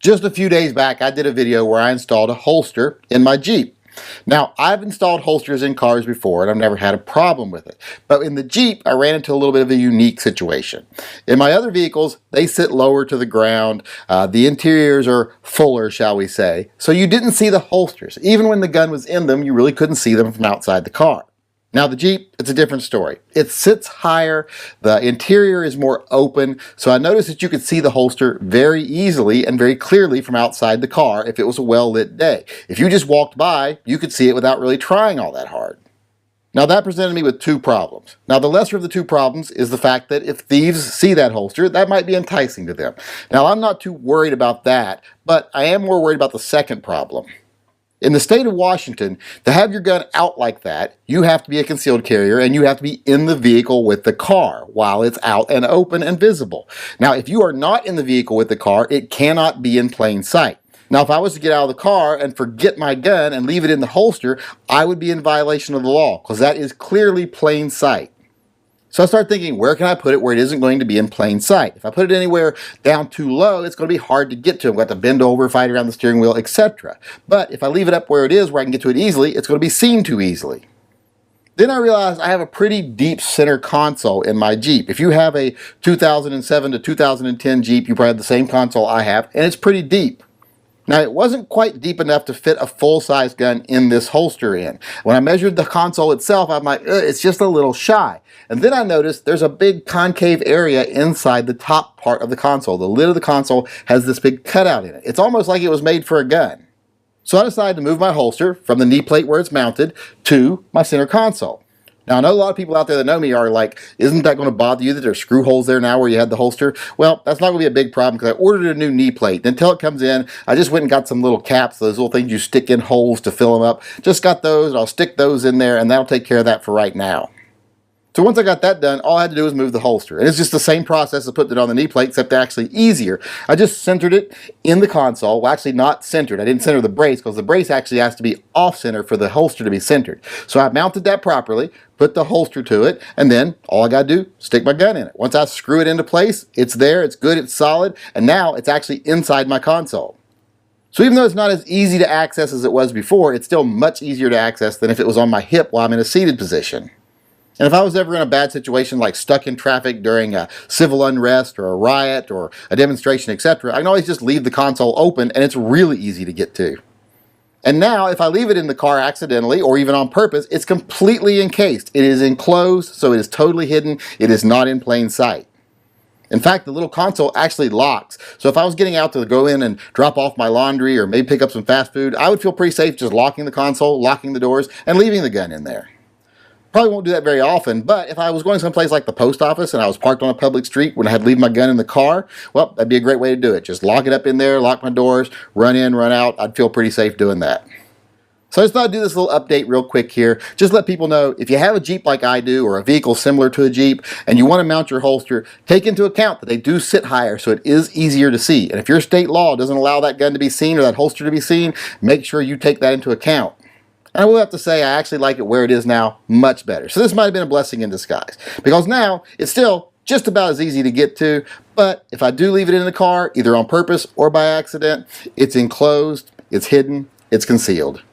Just a few days back, I did a video where I installed a holster in my Jeep. Now, I've installed holsters in cars before and I've never had a problem with it. But in the Jeep, I ran into a little bit of a unique situation. In my other vehicles, they sit lower to the ground. The interiors are fuller, shall we say. So you didn't see the holsters. Even when the gun was in them, you really couldn't see them from outside the car. Now the Jeep, it's a different story. It sits higher, the interior is more open, so I noticed that you could see the holster very easily and very clearly from outside the car if it was a well-lit day. If you just walked by, you could see it without really trying all that hard. Now that presented me with two problems. Now the lesser of the two problems is the fact that if thieves see that holster, that might be enticing to them. Now I'm not too worried about that, but I am more worried about the second problem. In the state of Washington, to have your gun out like that, you have to be a concealed carrier and you have to be in the vehicle with the car while it's out and open and visible. Now, if you are not in the vehicle with the car, it cannot be in plain sight. Now, if I was to get out of the car and forget my gun and leave it in the holster, I would be in violation of the law because that is clearly plain sight. So I started thinking, where can I put it where it isn't going to be in plain sight? If I put it anywhere down too low, it's going to be hard to get to. I've got to bend over, fight around the steering wheel, etc. But if I leave it up where it is, where I can get to it easily, it's going to be seen too easily. Then I realized I have a pretty deep center console in my Jeep. If you have a 2007 to 2010 Jeep, you probably have the same console I have, and it's pretty deep. Now, it wasn't quite deep enough to fit a full-size gun in this holster in. When I measured the console itself, I'm like, it's just a little shy. And then I noticed there's a big concave area inside the top part of the console. The lid of the console has this big cutout in it. It's almost like it was made for a gun. So I decided to move my holster from the knee plate where it's mounted to my center console. Now, I know a lot of people out there that know me are like, isn't that going to bother you that there's screw holes there now where you had the holster? Well, that's not going to be a big problem because I ordered a new knee plate. Until it comes in, I just went and got some little caps, those little things you stick in holes to fill them up. Just got those, and I'll stick those in there, and that'll take care of that for right now. So once I got that done, all I had to do was move the holster. And it's just the same process as putting it on the knee plate, except actually easier. I just centered it in the console. Well, actually not centered. I didn't center the brace because the brace actually has to be off-center for the holster to be centered. So I mounted that properly, put the holster to it, and then all I got to do, stick my gun in it. Once I screw it into place, it's there, it's good, it's solid, and now it's actually inside my console. So even though it's not as easy to access as it was before, it's still much easier to access than if it was on my hip while I'm in a seated position. And if I was ever in a bad situation like stuck in traffic during a civil unrest or a riot or a demonstration, etc., I can always just leave the console open and it's really easy to get to. And now if I leave it in the car accidentally or even on purpose, it's completely encased. It is enclosed, so it is totally hidden. It is not in plain sight. In fact, the little console actually locks. So if I was getting out to go in and drop off my laundry or maybe pick up some fast food, I would feel pretty safe just locking the console, locking the doors, and leaving the gun in there. Probably won't do that very often, but if I was going someplace like the post office and I was parked on a public street when I had to leave my gun in the car, well, that'd be a great way to do it. Just lock it up in there, lock my doors, run in, run out. I'd feel pretty safe doing that. So I just thought I'd do this little update real quick here. Just let people know if you have a Jeep like I do or a vehicle similar to a Jeep and you want to mount your holster, take into account that they do sit higher so it is easier to see. And if your state law doesn't allow that gun to be seen or that holster to be seen, make sure you take that into account. And I will have to say I actually like it where it is now much better. So this might have been a blessing in disguise because now it's still just about as easy to get to, but if I do leave it in the car, either on purpose or by accident, it's enclosed, it's hidden, it's concealed.